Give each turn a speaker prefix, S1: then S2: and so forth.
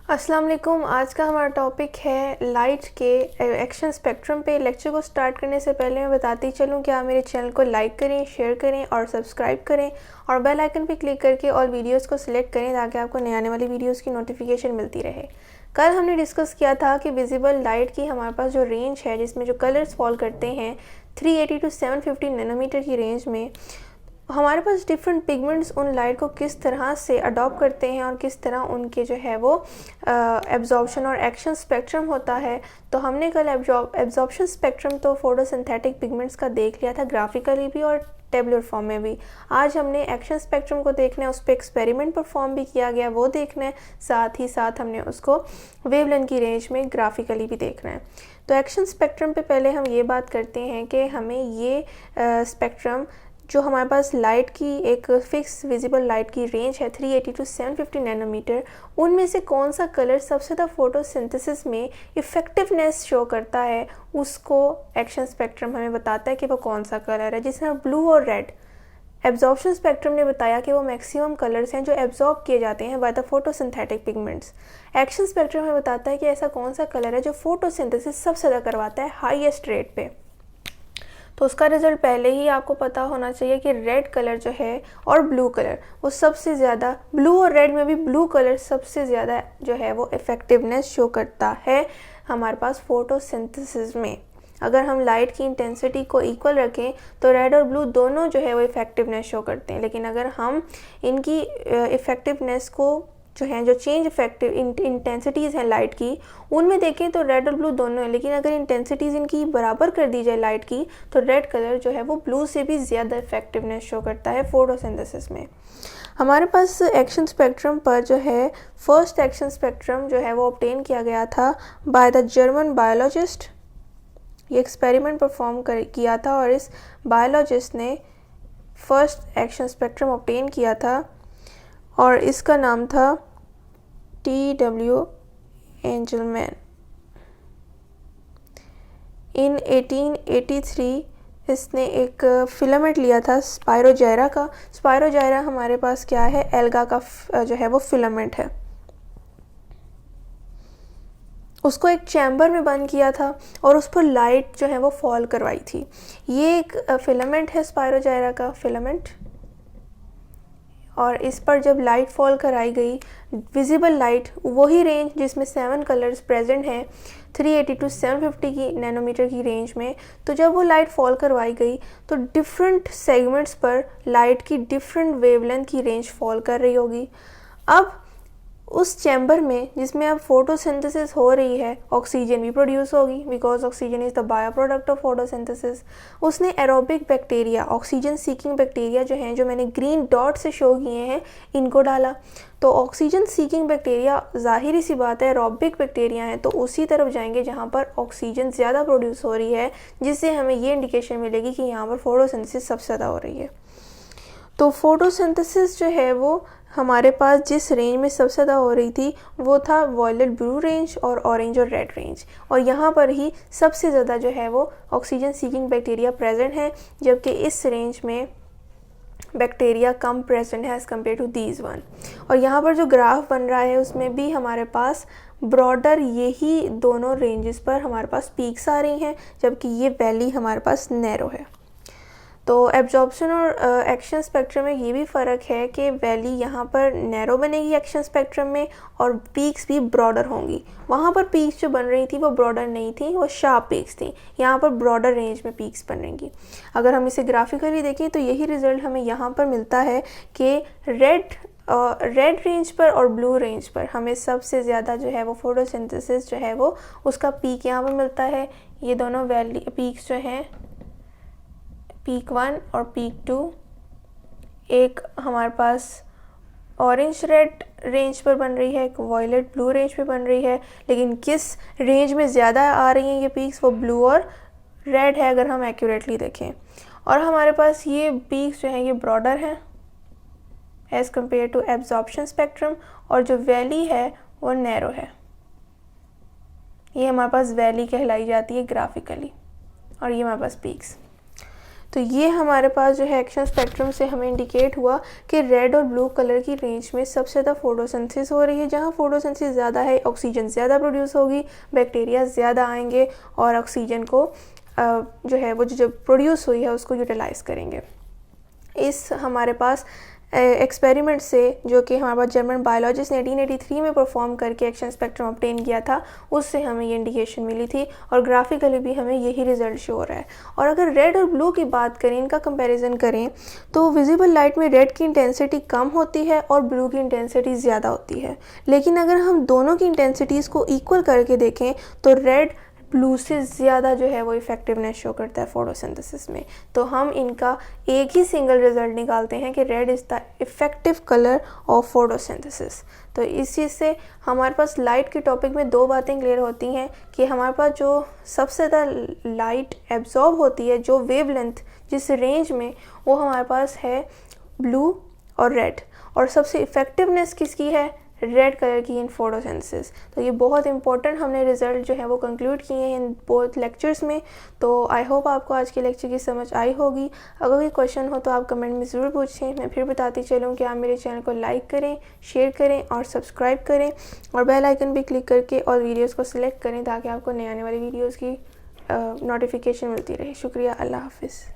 S1: अस्सलाम वालेकुम। आज का हमारा टॉपिक है लाइट के एक्शन स्पेक्ट्रम पे। लेक्चर को स्टार्ट करने से पहले मैं बताती चलूँ कि आप मेरे चैनल को लाइक करें, शेयर करें और सब्सक्राइब करें और बेल आइकन पे क्लिक करके ऑल वीडियोस को सिलेक्ट करें ताकि आपको नए आने वाली वीडियोस की नोटिफिकेशन मिलती रहे। कल हमने डिस्कस किया था कि विजिबल लाइट की हमारे पास जो रेंज है जिसमें जो कलर्स फॉल करते हैं 380 टू 750 नैनोमीटर की रेंज में, हमारे पास डिफरेंट पिगमेंट्स उन लाइट को किस तरह से अडॉप्ट करते हैं और किस तरह उनके जो है वो एब्जॉर्प्शन और एक्शन स्पेक्ट्रम होता है। तो हमने कल एब्जॉर्प्शन स्पेक्ट्रम तो फोटोसिंथेटिक पिगमेंट्स का देख लिया था, ग्राफिकली भी और टेबुलर फॉर्म में भी। आज हमने एक्शन स्पेक्ट्रम को देखना है, उस पर एक्सपेरिमेंट परफॉर्म भी किया गया, वो देखना है। साथ ही साथ हमने उसको वेवलेंथ की रेंज में ग्राफिकली भी देखना है। तो एक्शन स्पेक्ट्रम पे पहले हम ये बात करते हैं कि हमें ये स्पेक्ट्रम जो हमारे पास लाइट की एक फिक्स विजिबल लाइट की रेंज है 380 टू 750 नैनोमीटर, उनमें से कौन सा कलर सबसे ज़्यादा फोटोसिंथेसिस में इफ़ेक्टिवनेस शो करता है, उसको एक्शन स्पेक्ट्रम हमें बताता है कि वो कौन सा कलर है। जिसमें ब्लू और रेड एब्जॉर्प्शन स्पेक्ट्रम ने बताया कि वो मैक्सिमम कलर्स हैं जो एब्जॉर्ब किए जाते हैं by the photosynthetic pigments. Action spectrum हमें बताता है कि ऐसा कौन सा कलर है जो फोटोसिंथेसिस सबसे ज़्यादा करवाता है हाईएस्ट रेट पे। तो उसका रिज़ल्ट पहले ही आपको पता होना चाहिए कि रेड कलर जो है और ब्लू कलर वो सबसे ज़्यादा, ब्लू और रेड में भी ब्लू कलर सबसे ज़्यादा जो है वो इफ़ेक्टिवनेस शो करता है हमारे पास फोटोसिंथेसिस में। अगर हम लाइट की इंटेंसिटी को इक्वल रखें तो रेड और ब्लू दोनों जो है वो इफ़ेक्टिवनेस शो करते हैं, लेकिन अगर हम इनकी इफ़ेक्टिवनेस को जो हैं, जो चेंज इफेक्टिव इंटेंसिटीज़ हैं लाइट की, उनमें देखें तो रेड और ब्लू दोनों हैं, लेकिन अगर इंटेंसिटीज़ इनकी बराबर कर दी जाए लाइट की तो रेड कलर जो है वो ब्लू से भी ज़्यादा इफेक्टिवनेस शो करता है फोटोसिंथेसिस में। हमारे पास एक्शन स्पेक्ट्रम पर जो है फर्स्ट एक्शन स्पेक्ट्रम जो है वो ऑब्टेन किया गया था बाय द जर्मन बायोलॉजिस्ट। ये एक्सपेरिमेंट परफॉर्म किया था और इस बायोलॉजिस्ट ने फर्स्ट एक्शन स्पेक्ट्रम ऑब्टेन किया था और इसका नाम था T.W. एंजलमैन। इन 1883 इसने एक फिलामेंट लिया था स्पायरोजाइरा का। स्पायरोजाइरा हमारे पास क्या है, एल्गा का जो है वो फिलामेंट है। उसको एक चैम्बर में बंद किया था और उस पर लाइट जो है वो फॉल करवाई थी। ये एक फिलामेंट है स्पायरोजाइरा का फिलामेंट, और इस पर जब लाइट फॉल कराई गई, विजिबल लाइट वही रेंज जिसमें 7 कलर्स प्रेजेंट हैं 380 टू 750 की नैनोमीटर की रेंज में, तो जब वो लाइट फॉल करवाई गई तो डिफरेंट सेगमेंट्स पर लाइट की डिफरेंट वेवलेंथ की रेंज फॉल कर रही होगी। अब उस चैम्बर में जिसमें अब फोटोसिंथेसिस हो रही है, ऑक्सीजन भी प्रोड्यूस होगी because oxygen is the bio product of photosynthesis. उसने aerobic bacteria, oxygen seeking bacteria जो हैं, जो मैंने ग्रीन डॉट से शो किए हैं, इनको डाला। तो ऑक्सीजन सीकिंग बैक्टीरिया ज़ाहिर सी बात है एरोबिक बैक्टीरिया हैं, तो उसी तरफ जाएंगे जहाँ पर ऑक्सीजन ज़्यादा प्रोड्यूस हो रही है, जिससे हमें ये इंडिकेशन मिलेगी कि यहाँ पर फोटोसिंथेसिस सबसे ज़्यादा हो रही है। तो फोटोसिंथेसिस जो है वो हमारे पास जिस रेंज में सबसे ज़्यादा हो रही थी वो था वॉयलेट ब्लू रेंज और ऑरेंज और रेड रेंज, और यहाँ पर ही सबसे ज़्यादा जो है वो ऑक्सीजन सीकिंग बैक्टीरिया प्रेजेंट है, जबकि इस रेंज में बैक्टीरिया कम प्रेजेंट है as compare to these one. और यहाँ पर जो ग्राफ बन रहा है उसमें भी हमारे पास ब्रॉडर यही दोनों रेंजेस पर हमारे पास पीक्स आ रही हैं, जबकि ये वैली हमारे पास नैरो है। तो एब्जॉर्प्शन और एक्शन स्पेक्ट्रम में ये भी फ़र्क है कि वैली यहाँ पर नैरो बनेगी एक्शन स्पेक्ट्रम में, और पीक्स भी ब्रॉडर होंगी। वहाँ पर पीक्स जो बन रही थी वो ब्रॉडर नहीं थी, वो शार्प पीक्स थी। यहाँ पर ब्रॉडर रेंज में पीक्स बनेंगी। अगर हम इसे ग्राफिकली देखें तो यही रिज़ल्ट हमें यहाँ पर मिलता है कि रेड रेंज पर और ब्लू रेंज पर हमें सबसे ज़्यादा जो है वो फोटोसिंथेसिस जो है वो उसका पीक यहाँ पर मिलता है। ये दोनों वैली पीक्स जो हैं, पीक 1 और पीक 2, एक हमारे पास ऑरेंज रेड रेंज पर बन रही है, एक वॉयलेट ब्लू रेंज पे बन रही है, लेकिन किस रेंज में ज़्यादा आ रही हैं ये पीक्स, वो ब्लू और रेड है अगर हम एक्यूरेटली देखें। और हमारे पास ये पीक्स जो हैं ये ब्रॉडर हैं as compare to absorption spectrum, और जो वैली है वो नैरो है। ये हमारे पास वैली कहलाई जाती है ग्राफिकली, और ये हमारे पास पीक्स। तो ये हमारे पास जो है एक्शन स्पेक्ट्रम से हमें इंडिकेट हुआ कि रेड और ब्लू कलर की रेंज में सबसे ज़्यादा फोटोसिंथेसिस हो रही है। जहाँ फोटोसिंथेसिस ज़्यादा है ऑक्सीजन ज़्यादा प्रोड्यूस होगी, बैक्टीरिया ज़्यादा आएंगे और ऑक्सीजन को जो है वो जो प्रोड्यूस हुई है उसको यूटिलाइज़ करेंगे। इस हमारे पास एक्सपेरिमेंट से जो कि हमारे पास जर्मन बायोलॉजिस्ट ने 1883 में परफॉर्म करके एक्शन स्पेक्ट्रम ऑब्टेन किया था, उससे हमें ये इंडिकेशन मिली थी और ग्राफिकली भी हमें यही रिजल्ट शो हो रहा है। और अगर रेड और ब्लू की बात करें, इनका कंपैरिजन करें, तो विजिबल लाइट में रेड की इंटेंसिटी कम होती है और ब्लू की इंटेंसिटी ज़्यादा होती है। लेकिन अगर हम दोनों की इंटेंसिटीज़ को इक्वल करके देखें तो रेड ब्लू से ज़्यादा जो है वो इफ़ेक्टिवनेस शो करता है फोटोसिंथेसिस में। तो हम इनका एक ही सिंगल रिज़ल्ट निकालते हैं कि red is the effective colour of photosynthesis. तो इस चीज़ से हमारे पास लाइट के टॉपिक में दो बातें क्लियर होती हैं कि हमारे पास जो सबसे ज़्यादा लाइट एब्जॉर्ब होती है, जो वेवलेंथ जिस रेंज में, वो हमारे पास है ब्लू और रेड, और सबसे इफ़ेक्टिवनेस किसकी है, रेड कलर की इन फोटोसिंथेसिस। तो ये बहुत इंपॉर्टेंट हमने रिज़ल्ट जो है वो कंक्लूड किए हैं इन बोथ लेक्चर्स में। तो आई होप आपको आज के लेक्चर की समझ आई होगी। अगर कोई क्वेश्चन हो तो आप कमेंट में ज़रूर पूछें। मैं फिर बताती चलूँ कि आप मेरे चैनल को लाइक करें, शेयर करें और सब्सक्राइब करें और बेल आइकन भी क्लिक करके और वीडियोज़ को सिलेक्ट करें ताकि आपको नए आने वाली वीडियोज़ की नोटिफिकेशन मिलती रहे। शुक्रिया, अल्लाह हाफिज़।